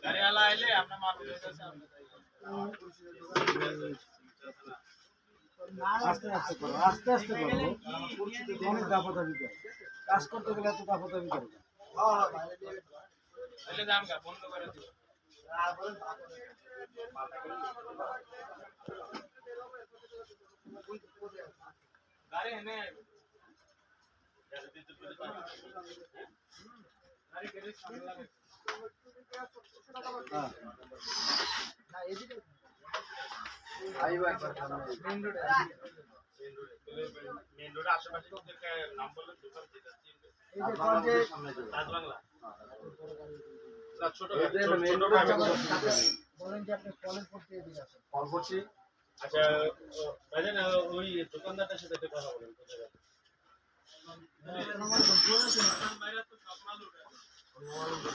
গাড়িওয়ালা আইলে আপনার মাল আস্তে আস্তে করো, আস্তে আস্তে করো। অনেক দাপাদাপি করো, কাজ করতে গেলে এত দাপাদাপি করো। বন্ধ করে দিব। গাড়ি এনে মেন রোড আশেপাশে নাম বললেন দোকান ছোট আচ্ছা ভাইজান ওই দোকানদারটার সাথে কথা বলেন কোথায়